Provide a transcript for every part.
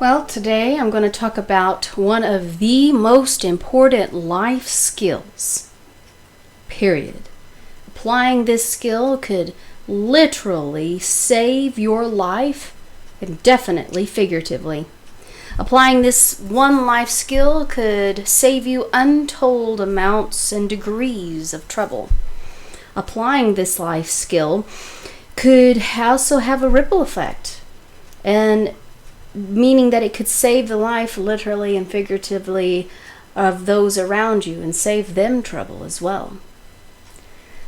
Well, today I'm going to talk about one of the most important life skills, period. Applying this skill could literally save your life, and definitely figuratively. Applying this one life skill could save you untold amounts and degrees of trouble. Applying this life skill could also have a ripple effect, and meaning that it could save the life literally and figuratively of those around you and save them trouble as well.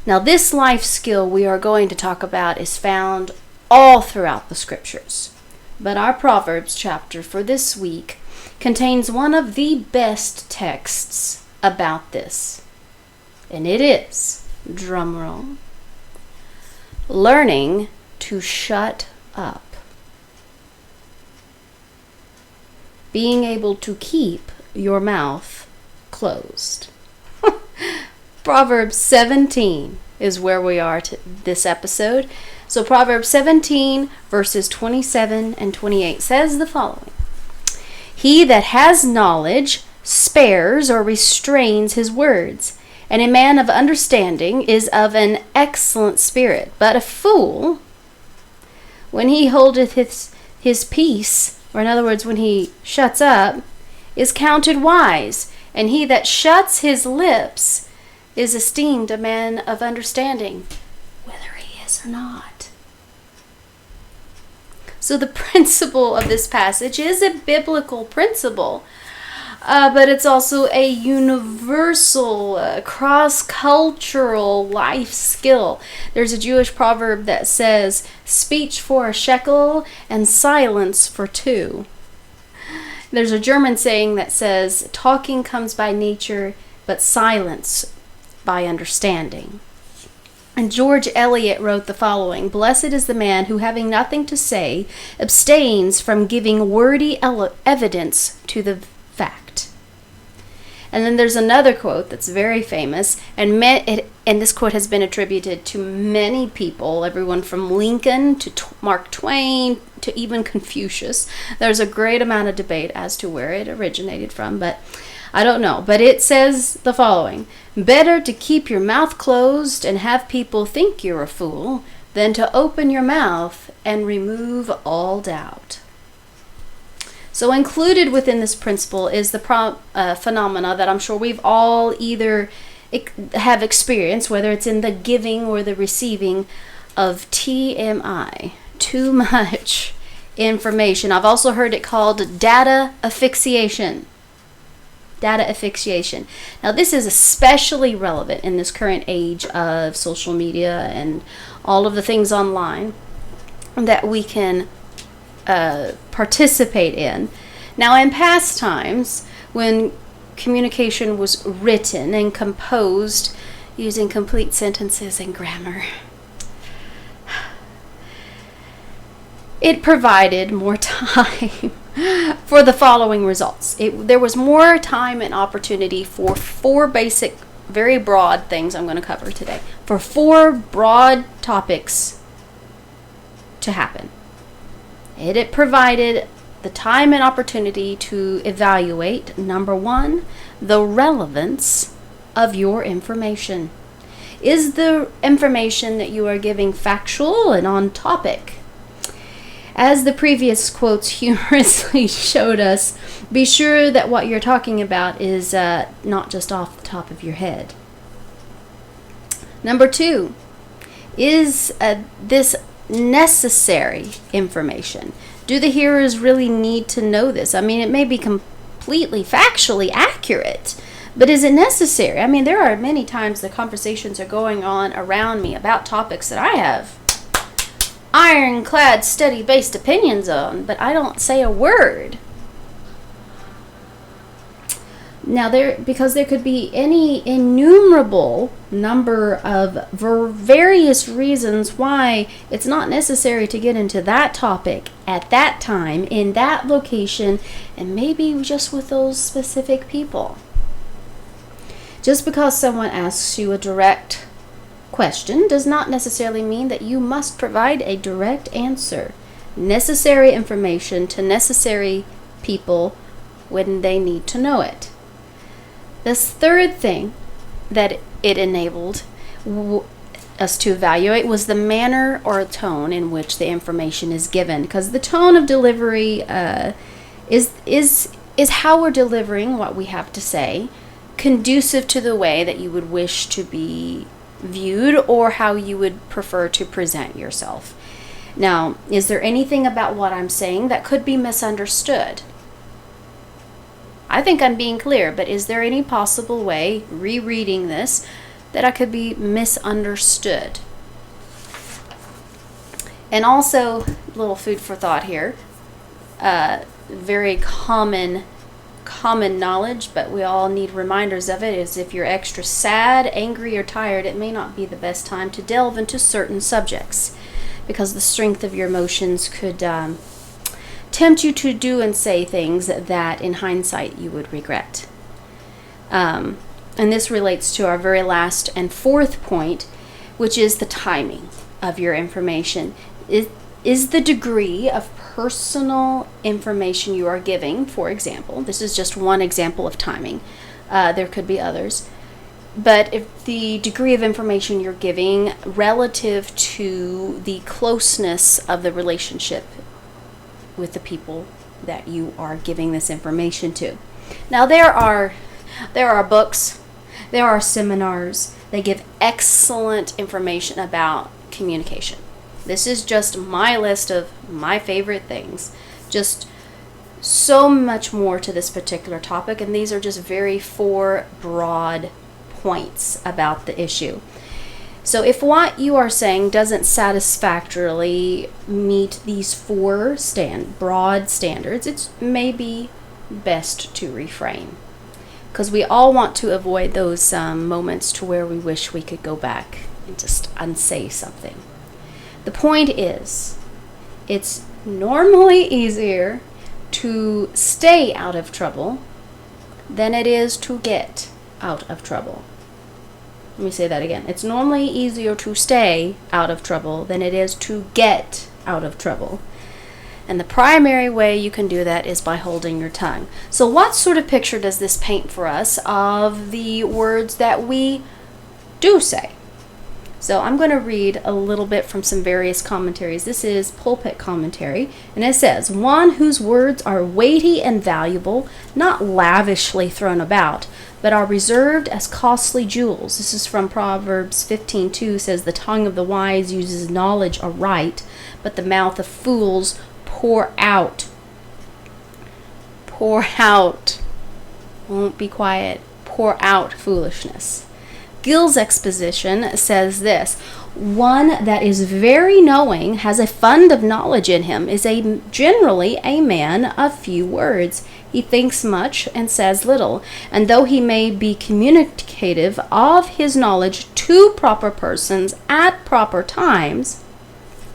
Now, this life skill we are going to talk about is found all throughout the scriptures. But our Proverbs chapter for this week contains one of the best texts about this. And it is, drumroll, learning to shut up. Being able to keep your mouth closed. Proverbs 17 is where we are this episode. So Proverbs 17 verses 27 and 28 says the following. He that has knowledge spares or restrains his words, and a man of understanding is of an excellent spirit. But a fool, when he holdeth his peace, or in other words, when he shuts up, is counted wise, and he that shuts his lips is esteemed a man of understanding, whether he is or not. So the principle of this passage is a biblical principle, but it's also a universal, cross-cultural life skill. There's a Jewish proverb that says, speech for a shekel and silence for two. There's a German saying that says, talking comes by nature, but silence by understanding. And George Eliot wrote the following, blessed is the man who, having nothing to say, abstains from giving wordy evidence to the fact. And then there's another quote that's very famous, and this quote has been attributed to many people, everyone from Lincoln to Mark Twain to even Confucius. There's a great amount of debate as to where it originated from, but I don't know. But it says the following, better to keep your mouth closed and have people think you're a fool than to open your mouth and remove all doubt. So included within this principle is the phenomena that I'm sure we've all either have experienced, whether it's in the giving or the receiving of TMI, too much information. I've also heard it called data asphyxiation. Data asphyxiation. Now, this is especially relevant in this current age of social media and all of the things online that we can participate in. Now, in past times, when communication was written and composed using complete sentences and grammar, it provided more time for the following results. There was more time and opportunity for four basic, very broad things I'm going to cover today. For four broad topics to happen. It provided the time and opportunity to evaluate, number one, the relevance of your information. Is the information that you are giving factual and on topic? As the previous quotes humorously showed us, be sure that what you're talking about is not just off the top of your head. Number two, is this necessary information? Do the hearers really need to know this? I mean, it may be completely factually accurate, but is it necessary? I mean, there are many times the conversations are going on around me about topics that I have ironclad, study-based opinions on, but I don't say a word. Now, because there could be any innumerable number of various reasons why it's not necessary to get into that topic at that time, in that location, and maybe just with those specific people. Just because someone asks you a direct question does not necessarily mean that you must provide a direct answer. Necessary information to necessary people when they need to know it. This third thing that it enabled us to evaluate was the manner or tone in which the information is given, because the tone of delivery is how we're delivering what we have to say, conducive to the way that you would wish to be viewed or how you would prefer to present yourself. Now, is there anything about what I'm saying that could be misunderstood? I think I'm being clear, but is there any possible way, rereading this, that I could be misunderstood? And also, little food for thought here, very common knowledge, but we all need reminders of it, is if you're extra sad, angry, or tired, it may not be the best time to delve into certain subjects, because the strength of your emotions could tempt you to do and say things that in hindsight you would regret. And this relates to our very last and fourth point, which is the timing of your information. Is the degree of personal information you are giving, for example, this is just one example of timing, there could be others, but if the degree of information you're giving relative to the closeness of the relationship with the people that you are giving this information to. Now there are books, there are seminars, they give excellent information about communication. This is just my list of my favorite things. Just so much more to this particular topic, and these are just very 4 broad points about the issue. So if what you are saying doesn't satisfactorily meet these 4 broad standards, it's maybe best to refrain, because we all want to avoid those moments to where we wish we could go back and just unsay something. The point is, it's normally easier to stay out of trouble than it is to get out of trouble. Let me say that again. It's normally easier to stay out of trouble than it is to get out of trouble. And the primary way you can do that is by holding your tongue. So what sort of picture does this paint for us of the words that we do say? So I'm going to read a little bit from some various commentaries. This is Pulpit Commentary, and it says, "One whose words are weighty and valuable, not lavishly thrown about, but are reserved as costly jewels." This is from Proverbs 15:2, says, "The tongue of the wise uses knowledge aright, but the mouth of fools pour out." Pour out. Won't be quiet. Pour out foolishness. Gill's exposition says this: "One that is very knowing, has a fund of knowledge in him, is generally a man of few words. He thinks much and says little, and though he may be communicative of his knowledge to proper persons at proper times,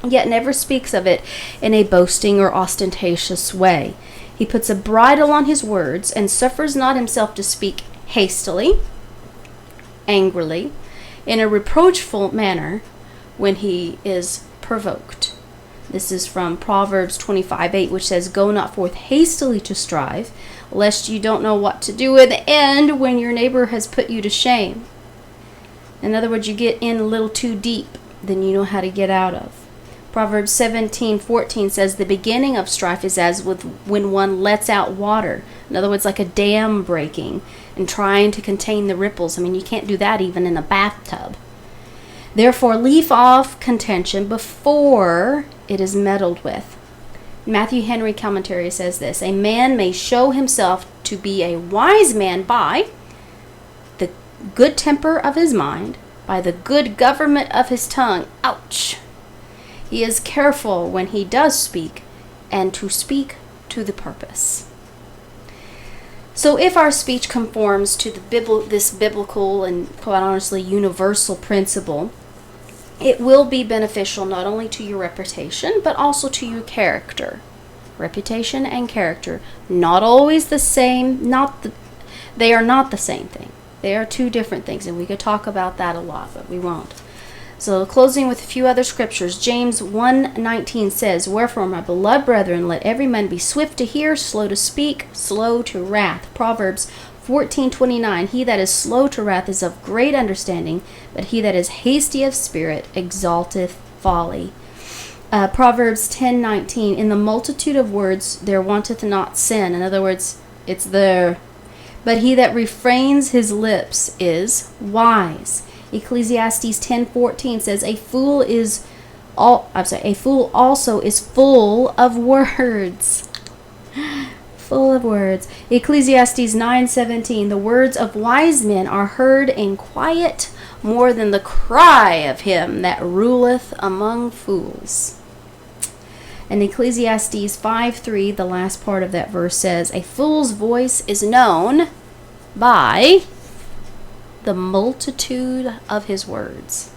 yet never speaks of it in a boasting or ostentatious way. He puts a bridle on his words, and suffers not himself to speak hastily, angrily, in a reproachful manner, when he is provoked." This is from Proverbs 25:8, which says, "Go not forth hastily to strive, lest you don't know what to do in the end when your neighbor has put you to shame." In other words, you get in a little too deep than you know how to get out of. Proverbs 17:14 says, "The beginning of strife is as with when one lets out water." In other words, like a dam breaking and trying to contain the ripples. I mean, you can't do that even in a bathtub. "Therefore, leave off contention before it is meddled with." Matthew Henry Commentary says this: "A man may show himself to be a wise man by the good temper of his mind, by the good government of his tongue." Ouch! "He is careful when he does speak, and to speak to the purpose." So if our speech conforms to this biblical and, quite honestly, universal principle, it will be beneficial not only to your reputation, but also to your character. Reputation and character, not always the same, they are not the same thing. They are 2 different things, and we could talk about that a lot, but we won't. So closing with a few other scriptures, James 1:19 says, "Wherefore, my beloved brethren, let every man be swift to hear, slow to speak, slow to wrath." Proverbs 14:29, "He that is slow to wrath is of great understanding, but he that is hasty of spirit exalteth folly." Proverbs 10:19, "In the multitude of words there wanteth not sin." In other words, it's there. "But he that refrains his lips is wise." Ecclesiastes 10:14 says, "A fool also is full of words." Full of words. Ecclesiastes 9:17, "The words of wise men are heard in quiet more than the cry of him that ruleth among fools." And Ecclesiastes 5:3, the last part of that verse says, "A fool's voice is known by the multitude of his words."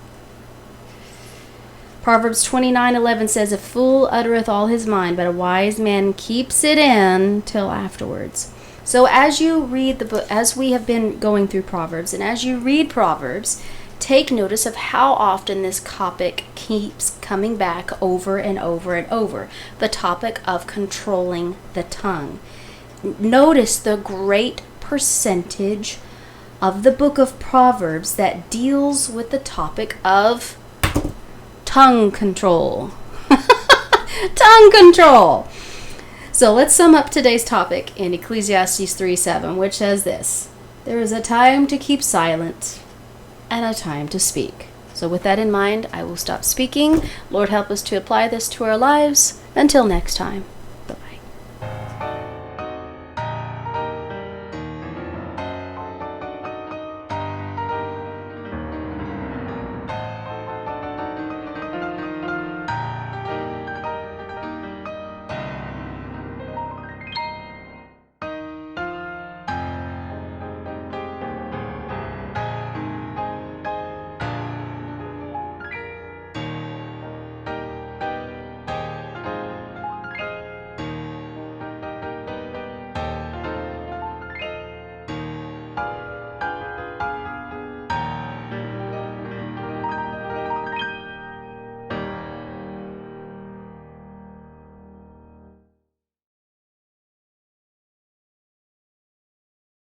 Proverbs 29:11 says, "A fool uttereth all his mind, but a wise man keeps it in till afterwards." So as you read the book, as we have been going through Proverbs, and as you read Proverbs, take notice of how often this topic keeps coming back over and over and over. The topic of controlling the tongue. Notice the great percentage of the book of Proverbs that deals with the topic of tongue control. Tongue control. So let's sum up today's topic in Ecclesiastes 3:7, which says this: "There is a time to keep silent and a time to speak." So with that in mind, I will stop speaking. Lord, help us to apply this to our lives. Until next time. Bye-bye.